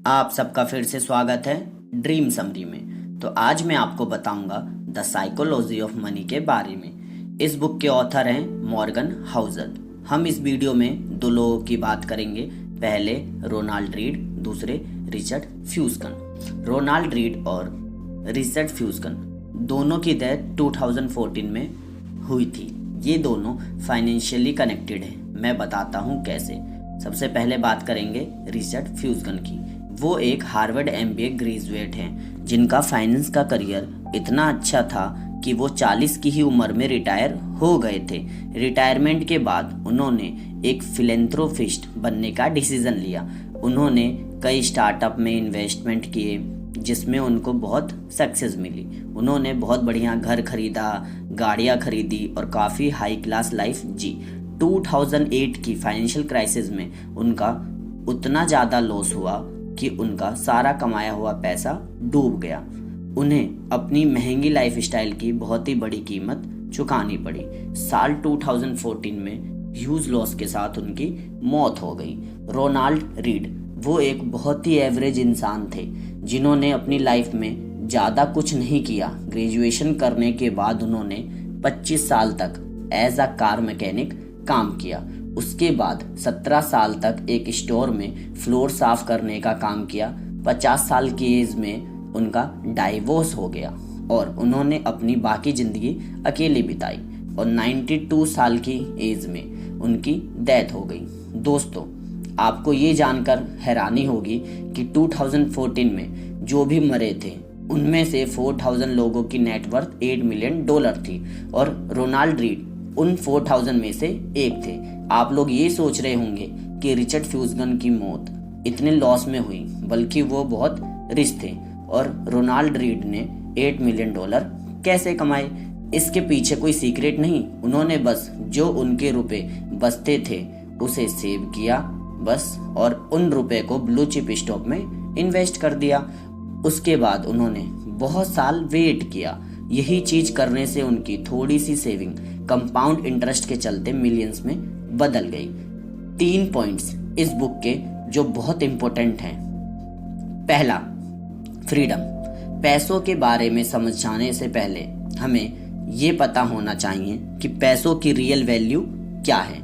आप सबका फिर से स्वागत है ड्रीम समरी में। तो आज मैं आपको बताऊंगा द साइकोलॉजी ऑफ मनी के बारे में। इस बुक के ऑथर हैं मॉर्गन हाउसल। हम इस वीडियो में दो लोगों की बात करेंगे, पहले रोनाल्ड रीड, दूसरे रिचर्ड फ्यूस्कन। रोनाल्ड रीड और रिचर्ड फ्यूस्कन दोनों की डेथ 2014 में हुई थी। ये दोनों फाइनेंशियली कनेक्टेड हैं। मैं बताता हूँ कैसे। सबसे पहले बात करेंगे रिचर्ड फ्यूस्कन की। वो एक हार्वर्ड MBA ग्रेजुएट हैं जिनका फाइनेंस का करियर इतना अच्छा था कि वो 40 की ही उम्र में रिटायर हो गए थे। रिटायरमेंट के बाद उन्होंने एक फिलेंथ्रोपिस्ट बनने का डिसीजन लिया। उन्होंने कई स्टार्टअप में इन्वेस्टमेंट किए जिसमें उनको बहुत सक्सेस मिली। उन्होंने बहुत बढ़िया घर खरीदा, गाड़ियाँ खरीदी और काफ़ी हाई क्लास लाइफ जी। 2008 की फाइनेंशियल क्राइसिस में उनका उतना ज़्यादा लॉस हुआ कि उनका सारा कमाया हुआ पैसा डूब गया। उन्हें अपनी महंगी लाइफस्टाइल की बहुत ही बड़ी कीमत चुकानी पड़ी। साल 2014 में ह्यूज लॉस के साथ उनकी मौत हो गई। रोनाल्ड रीड वो एक बहुत ही एवरेज इंसान थे जिन्होंने अपनी लाइफ में ज़्यादा कुछ नहीं किया। ग्रेजुएशन करने के बाद उन्होंने 25 साल तक एज अ कार मैकेनिक काम किया। उसके बाद 17 साल तक एक स्टोर में फ्लोर साफ करने का काम किया। 50 साल की एज में उनका डाइवोर्स हो गया और उन्होंने अपनी बाकी ज़िंदगी अकेले बिताई और 92 साल की एज में उनकी डेथ हो गई। दोस्तों, आपको ये जानकर हैरानी होगी कि 2014 में जो भी मरे थे उनमें से 4000 लोगों की नेटवर्थ $8 मिलियन थी और रोनाल्ड रीड उन 4000 में से एक थे। आप लोग ये सोच रहे होंगे कि रिचर्ड फ्यूस्कन की मौत इतने लॉस में हुई, बल्कि वो बहुत रिच थे और रोनाल्ड रीड ने $8 मिलियन कैसे कमाए। इसके पीछे कोई सीक्रेट नहीं। उन्होंने बस जो उनके रुपए बचते थे उसे सेव किया बस, और उन रुपए को ब्लू चिप स्टॉक में इन्वेस्ट कर दिया। उसके बाद उन्होंने बहुत साल वेट किया। यही चीज करने से उनकी थोड़ी सी सेविंग कंपाउंड इंटरेस्ट के चलते मिलियंस में बदल गई। 3 पॉइंट्स इस बुक के जो बहुत इंपॉर्टेंट हैं। पहला, फ्रीडम। पैसों के बारे में समझाने से पहले हमें ये पता होना चाहिए कि पैसों की रियल वैल्यू क्या है।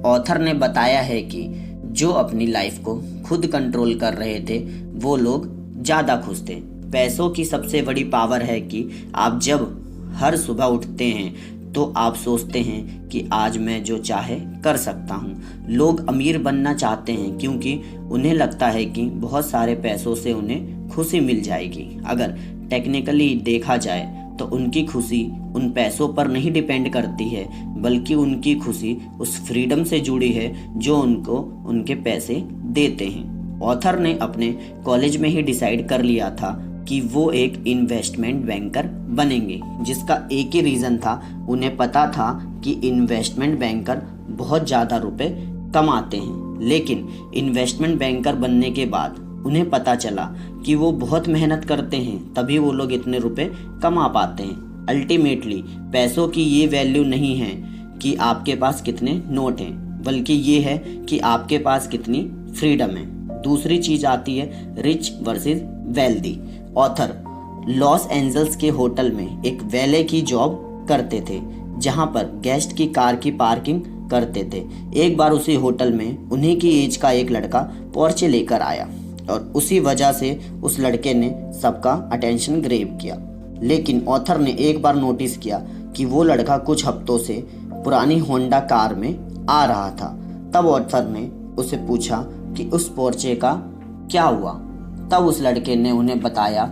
ऑथर ने बताया है कि जो अपनी लाइफ को खुद कंट्रोल कर रहे थे वो लोग ज़्यादा खुश थे। पैसों की सबसे बड़ी पावर है कि आप जब हर सुबह उठते हैं तो आप सोचते हैं कि आज मैं जो चाहे कर सकता हूँ। लोग अमीर बनना चाहते हैं क्योंकि उन्हें लगता है कि बहुत सारे पैसों से उन्हें खुशी मिल जाएगी। अगर टेक्निकली देखा जाए तो उनकी खुशी उन पैसों पर नहीं डिपेंड करती है, बल्कि उनकी खुशी उस फ्रीडम से जुड़ी है जो उनको उनके पैसे देते हैं। ऑथर ने अपने कॉलेज में ही डिसाइड कर लिया था कि वो एक इन्वेस्टमेंट बैंकर बनेंगे, जिसका एक ही रीज़न था। उन्हें पता था कि इन्वेस्टमेंट बैंकर बहुत ज़्यादा रुपए कमाते हैं। लेकिन इन्वेस्टमेंट बैंकर बनने के बाद उन्हें पता चला कि वो बहुत मेहनत करते हैं तभी वो लोग इतने रुपए कमा पाते हैं। अल्टीमेटली पैसों की ये वैल्यू नहीं है कि आपके पास कितने नोट हैं, बल्कि ये है कि आपके पास कितनी फ्रीडम है। दूसरी चीज़ आती है rich versus wealthy. Author Los Angeles के होटल में एक वैले की जॉब करते थे जहां पर गेस्ट की कार की पार्किंग करते थे। एक बार उसी होटल में उन्हीं की एज का एक लड़का पोर्चे लेकर आया और उसी वजह से उस लड़के ने सबका अटेंशन ग्रैब किया। लेकिन ऑथर ने एक बार नोटिस किया कि वो लड़का कुछ हफ्तों से पुरानी होंडा कार में आ रहा था। तब ऑथर ने उसे पूछा कि उस पोर्चे का क्या हुआ। तब उस लड़के ने उन्हें बताया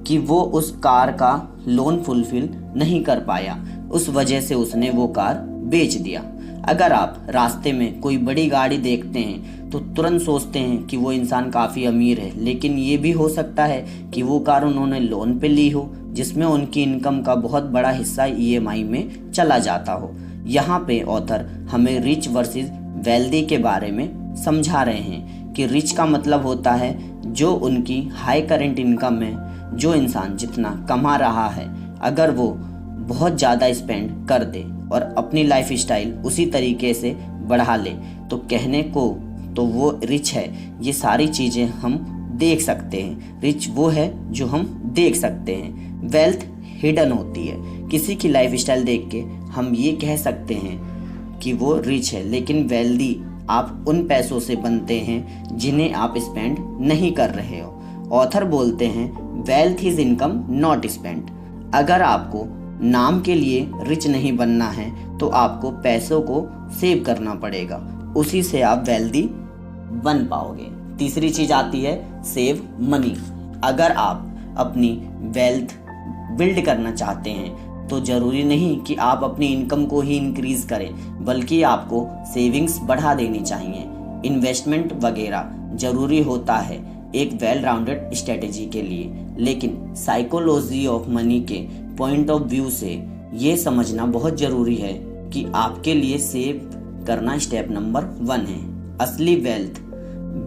कि वो उस कार का लोन फुलफिल नहीं कर पाया, उस वजह से उसने वो कार बेच दिया। अगर आप रास्ते में कोई बड़ी गाड़ी देखते हैं तो तुरंत सोचते हैं कि वो इंसान काफ़ी अमीर है, लेकिन ये भी हो सकता है कि वो कार उन्होंने लोन पे ली हो जिसमें उनकी इनकम का बहुत बड़ा हिस्सा EMI में चला जाता हो। यहाँ पे ऑथर हमें रिच वर्सेस वेल्दी के बारे में समझा रहे हैं कि रिच का मतलब होता है जो उनकी हाई करंट इनकम है। जो इंसान जितना कमा रहा है अगर वो बहुत ज़्यादा स्पेंड कर दे और अपनी लाइफ स्टाइल उसी तरीके से बढ़ा ले तो कहने को तो वो रिच है। ये सारी चीज़ें हम देख सकते हैं। रिच वो है जो हम देख सकते हैं। वेल्थ हिडन होती है। किसी की लाइफस्टाइल देख के हम ये कह सकते हैं कि वो रिच है, लेकिन वेल्दी आप उन पैसों से बनते हैं जिन्हें आप स्पेंड नहीं कर रहे हो। ऑथर बोलते हैं wealth is income not spent. अगर आपको नाम के लिए रिच नहीं बनना है तो आपको पैसों को सेव करना पड़ेगा, उसी से आप वेल्दी बन पाओगे। तीसरी चीज आती है सेव मनी। अगर आप अपनी वेल्थ बिल्ड करना चाहते हैं तो जरूरी नहीं कि आप अपनी इनकम को ही इंक्रीज करें, बल्कि आपको सेविंग्स बढ़ा देनी चाहिए। इन्वेस्टमेंट वगैरह जरूरी होता है एक वेल राउंडेड स्ट्रेटेजी के लिए, लेकिन साइकोलॉजी ऑफ मनी के पॉइंट ऑफ व्यू से ये समझना बहुत जरूरी है कि आपके लिए सेव करना स्टेप नंबर 1 है। असली वेल्थ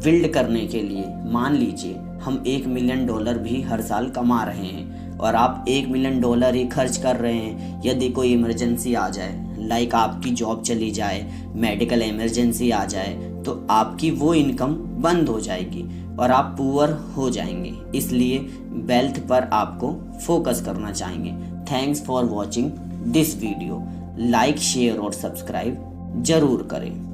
बिल्ड करने के लिए मान लीजिए हम $1 मिलियन भी हर साल कमा रहे हैं और आप $1 मिलियन ही खर्च कर रहे हैं। यदि कोई इमरजेंसी आ जाए, लाइक आपकी जॉब चली जाए, मेडिकल इमरजेंसी आ जाए, तो आपकी वो इनकम बंद हो जाएगी और आप पुअर हो जाएंगे। इसलिए वेल्थ पर आपको फोकस करना चाहिए। Thanks for watching this video. Like, share और सब्सक्राइब जरूर करें।